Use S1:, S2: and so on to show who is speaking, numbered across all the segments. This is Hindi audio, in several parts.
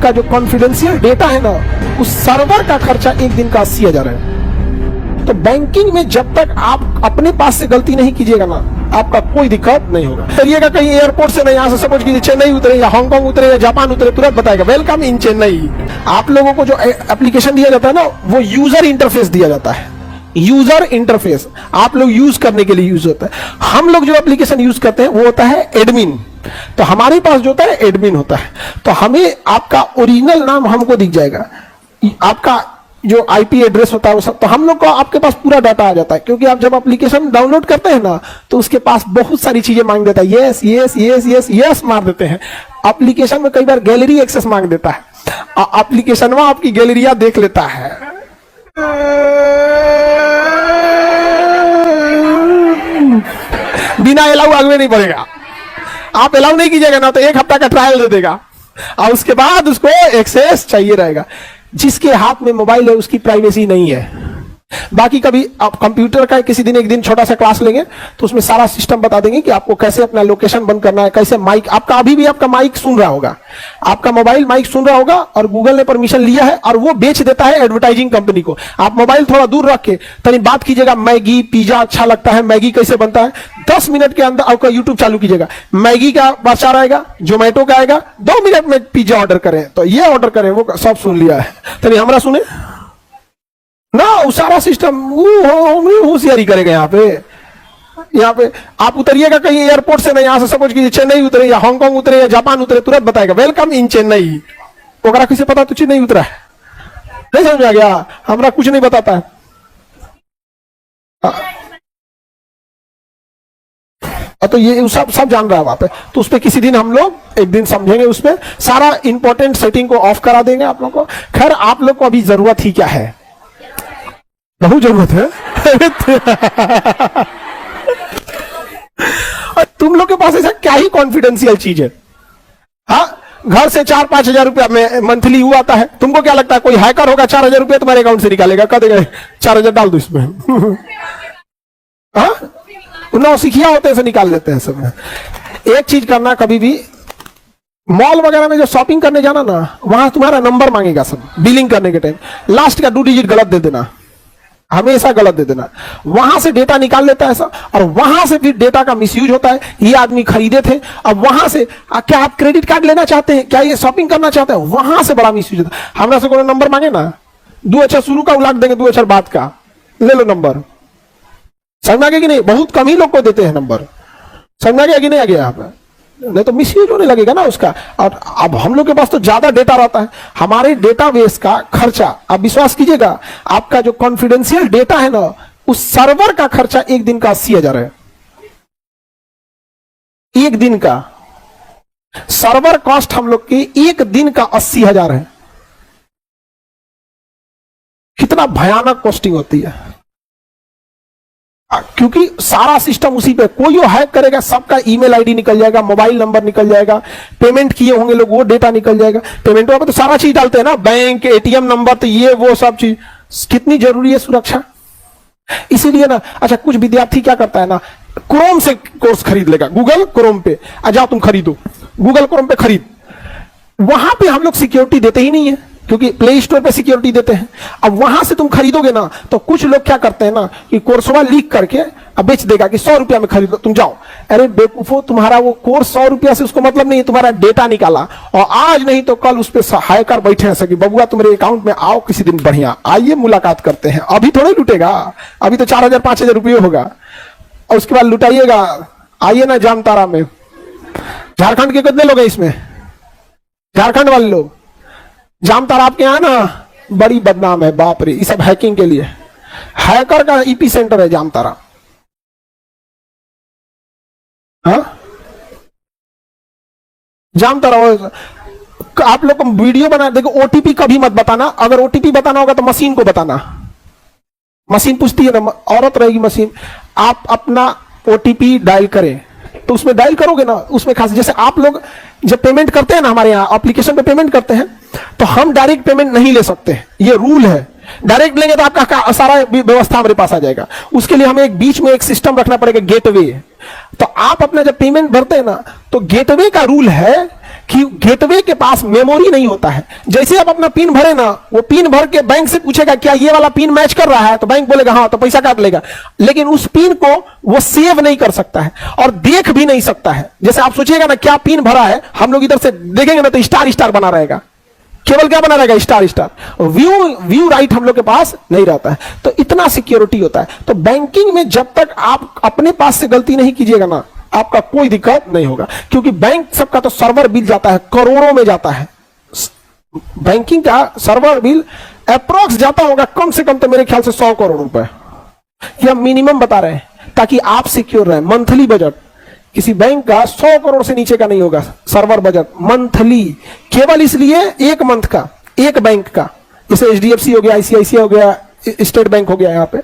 S1: आपका जो कॉन्फिडेंशियल डेटा है ना, उस सर्वर का खर्चा एक दिन का 80,000 है। तो बैंकिंग में जब तक आप अपने पास से गलती नहीं कीजिएगा ना, आपका कोई दिक्कत नहीं होगा। करिएगा कहीं एयरपोर्ट से नहीं, यहाँ से सपोज कीजिए चेन्नई उतरे या हांगकांग उतरे या जापान उतरे, तुरंत बताएगा वेलकम इन चेन्नई। आप लोगों को जो एप्लीकेशन दिया जाता है ना, वो यूजर इंटरफेस दिया जाता है। यूजर इंटरफेस आप लोग यूज करने के लिए यूज होता है। हम लोग जो एप्लीकेशन यूज करते हैं वो होता है एडमिन। तो हमारे पास जो होता है एडमिन होता है। तो हमें आपका ओरिजिनल नाम हमको दिख जाएगा, आपका जो आईपी एड्रेस होता है वो सब। तो हम लोग को आपके पास पूरा डाटा आ जाता है, क्योंकि आप जब एप्लीकेशन डाउनलोड करते हैं ना, तो उसके पास बहुत सारी चीजें मांग देता है। Yes yes yes yes yes मार देते हैं। एप्लीकेशन में कई बार गैलरी एक्सेस मांग देता है। एप्लीकेशन में आपकी गैलरिया देख लेता है। बिना अलाउ आगे नहीं बढ़ेगा। आप अलाउ नहीं कीजिएगा ना, तो 1 हफ्ता का ट्रायल दे देगा और उसके बाद उसको एक्सेस चाहिए रहेगा। जिसके हाथ में मोबाइल है उसकी प्राइवेसी नहीं है। बाकी कभी आप कंप्यूटर का किसी दिन एक दिन छोटा सा क्लास लेंगे तो उसमें सारा सिस्टम बता देंगे कि आपको कैसे अपना लोकेशन बंद करना है, कैसे माइक आपका अभी भी आपका माइक सुन रहा होगा, आपका मोबाइल माइक सुन रहा होगा और गूगल ने परमिशन लिया है और वो बेच देता है एडवर्टाइजिंग कंपनी को। आप मोबाइल थोड़ा दूर रख के तनी बात कीजिएगा, मैगी पिज्जा अच्छा लगता है, मैगी कैसे बनता है, 10 मिनट के अंदर आपका यूट्यूब चालू कीजिएगा, मैगी का प्रचार आएगा, जोमेटो का आएगा, 2 मिनट में पिज्जा ऑर्डर करें तो ये ऑर्डर करें, वो सब सुन लिया है। तनी हमारा सुने ना, सारा सिस्टम होशियारी करेगा। यहाँ पे आप उतरिएगा कहीं एयरपोर्ट से नहीं, यहाँ से सपोज कीजिए चेन्नई उतरे या हांगकांग उतरे या जापान उतरे, तुरंत बताएगा वेलकम इन चेन्नई। ओकरा किसे पता तो चेन्नई उतरा है, नहीं समझ आ गया? हमरा कुछ नहीं बताता है। तो ये सब जान रहा है वहां पे। तो उस पर किसी दिन हम लोग एक दिन समझेंगे, उसमें सारा इंपॉर्टेंट सेटिंग को ऑफ करा देंगे आप लोग को। खैर आप लोग को अभी जरूरत ही क्या है, बहुत जरूरत है। और तुम लोग के पास ऐसा क्या ही कॉन्फिडेंशियल चीज है? हाँ, घर से 4-5 हजार रुपया में मंथली हुआ आता है। तुमको क्या लगता है कोई हैकर होगा 4,000 रुपया तुम्हारे अकाउंट से निकालेगा, कह देगा 4,000 डाल दो इसमें? हाँ, नौसिखिया होते हैं, निकाल लेते हैं सब। एक चीज करना, कभी भी मॉल वगैरह में जो शॉपिंग करने जाना ना, वहां तुम्हारा नंबर मांगेगा सब बिलिंग करने के टाइम। लास्ट का 2 डिजिट गलत दे देना, हमेशा गलत दे देना। वहां से डेटा निकाल लेता है सब, और वहां से फिर डेटा का मिसयूज होता है। ये आदमी खरीदे थे, अब वहां से क्या आप क्रेडिट कार्ड लेना चाहते हैं, क्या ये शॉपिंग करना चाहते हैं, वहां से बड़ा मिसयूज होता है। हमरा से कोई नंबर मांगे ना, 2 अक्षर शुरू का उलाट देंगे, 2 अक्षर बाद का, ले लो नंबर। समझ में आ गया कि नहीं? बहुत कम ही लोग को देते हैं नंबर। समझ में आ गया कि नहीं आ गया? आप नहीं तो मिसयूज होने लगेगा ना उसका। और अब हम लोग के पास तो ज्यादा डेटा रहता है, हमारे डेटाबेस का खर्चा, आप विश्वास कीजिएगा, आपका जो कॉन्फिडेंशियल डेटा है ना, उस सर्वर का खर्चा एक दिन का 80,000 है। एक दिन का सर्वर कॉस्ट हम लोग की एक दिन का 80,000 है। कितना भयानक कॉस्टिंग होती है, क्योंकि सारा सिस्टम उसी पे। कोई वो हैक करेगा, सबका ईमेल आईडी निकल जाएगा, मोबाइल नंबर निकल जाएगा, पेमेंट किए होंगे लोग वो डेटा निकल जाएगा। पेमेंट में तो सारा चीज डालते हैं ना, बैंक, एटीएम नंबर, तो ये वो सब चीज कितनी जरूरी है सुरक्षा। इसीलिए ना, अच्छा कुछ विद्यार्थी क्या करता है ना, क्रोम से कोर्स खरीद लेगा, गूगल क्रोम पे जाओ तुम खरीदो, गूगल क्रोम पे खरीद। वहां पे हम लोग सिक्योरिटी देते ही नहीं है, क्योंकि प्ले स्टोर पे सिक्योरिटी देते हैं। अब वहां से तुम खरीदोगे ना, तो कुछ लोग क्या करते हैं ना कि कोर्सवा लीक करके अब बेच देगा कि 100 रुपया में खरीदो, तुम जाओ। अरे बेवकूफो, तुम्हारा वो कोर्स 100 रुपया से उसको मतलब नहीं है, तुम्हारा डेटा निकाला, और आज नहीं तो कल उस पर हैकर बैठे हैं कि बबुआ तुम्हारे अकाउंट में आओ किसी दिन, बढ़िया आइए मुलाकात करते हैं। अभी थोड़ा लुटेगा, अभी तो 4,000-5,000 रुपये होगा, और उसके बाद लुटाइएगा। आइए ना जामतारा में, झारखंड के कितने लोग हैं इसमें? झारखंड वाले लोग, जामतारा आपके यहाँ ना बड़ी बदनाम है, बाप रे, ये सब हैकिंग के लिए। हैकर का ईपी सेंटर है जामतारा। हाँ, जामतारा। आप लोग को वीडियो बना, देखो ओटीपी कभी मत बताना। अगर ओटीपी बताना होगा तो मशीन को बताना, मशीन पूछती है ना, औरत रहेगी मशीन। आप अपना ओटीपी डायल करें, तो उसमें डायल करोगे ना, उसमें खास, जैसे आप लोग जब पेमेंट करते हैं ना, हमारे यहाँ एप्लीकेशन पे पेमेंट करते हैं, तो हम डायरेक्ट पेमेंट नहीं ले सकते, ये रूल है। डायरेक्ट लेंगे तो आपका सारा व्यवस्था हमारे पास आ जाएगा। उसके लिए हमें एक बीच में एक सिस्टम रखना पड़ेगा, गेटवे। तो आप अपना जब पेमेंट भरते हैं ना, तो गेटवे का रूल है कि गेटवे के पास मेमोरी नहीं होता है। जैसे आप अपना पिन भरे ना, वो पिन भर के बैंक से पूछेगा क्या ये वाला पिन मैच कर रहा है, तो बैंक बोलेगा हाँ, तो पैसा काट लेगा। लेकिन उस पिन को वो सेव नहीं कर सकता है और देख भी नहीं सकता है। जैसे आप सोचिएगा ना क्या पिन भरा है, हम लोग इधर से देखेंगे ना तो स्टार स्टार बना रहेगा, केवल क्या बना रहेगा, स्टार स्टार। व्यू राइट हम लोग के पास नहीं रहता है। तो इतना सिक्योरिटी होता है। तो बैंकिंग में जब तक आप अपने पास से गलती नहीं कीजिएगा ना, आपका कोई दिक्कत नहीं होगा। क्योंकि बैंक सबका तो सर्वर बिल जाता है, करोड़ों में जाता है। बैंकिंग का सर्वर बिल अप्रोक्स जाता होगा कम से कम तो मेरे ख्याल से 100 करोड़ रुपए, ये हम मिनिमम बता रहे हैं ताकि आप सिक्योर रहें। मंथली बजट किसी बैंक का 100 करोड़ से नीचे का नहीं होगा सर्वर बजट मंथली, केवल इसलिए एक मंथ का, एक बैंक का। जैसे एचडीएफसी हो गया, आईसीआईसीआई हो गया, स्टेट बैंक हो गया। यहाँ पे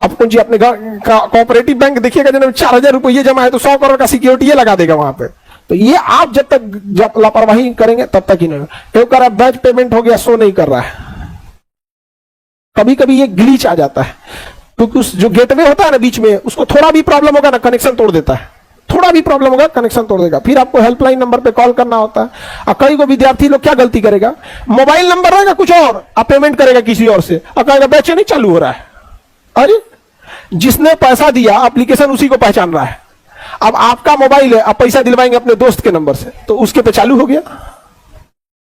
S1: अब कौन जी अपने कोऑपरेटिव बैंक देखिएगा, जब 4000 रुपये जमा है तो 100 करोड़ का सिक्योरिटी लगा देगा वहां पे। तो ये आप जब तक लापरवाही करेंगे तब तक ही नहीं। एक बार बैच पेमेंट हो गया, शो नहीं कर रहा है, कभी कभी ये ग्लिच आ जाता है क्योंकि उस जो गेटवे होता है ना बीच में, उसको थोड़ा भी प्रॉब्लम होगा ना कनेक्शन तोड़ देता है, थोड़ा भी प्रॉब्लम होगा कनेक्शन तोड़ देगा। फिर आपको हेल्पलाइन नंबर पे कॉल करना होता है। और कई को विद्यार्थी लोग क्या गलती करेगा, मोबाइल नंबर रहेगा कुछ और, आप पेमेंट करेगा किसी और से, और कहेगा बैच नहीं चालू हो रहा है। अरे जिसने पैसा दिया एप्लीकेशन उसी को पहचान रहा है। अब आपका मोबाइल है, आप पैसा दिलवाएंगे अपने दोस्त के नंबर से, तो उसके पे चालू हो गया।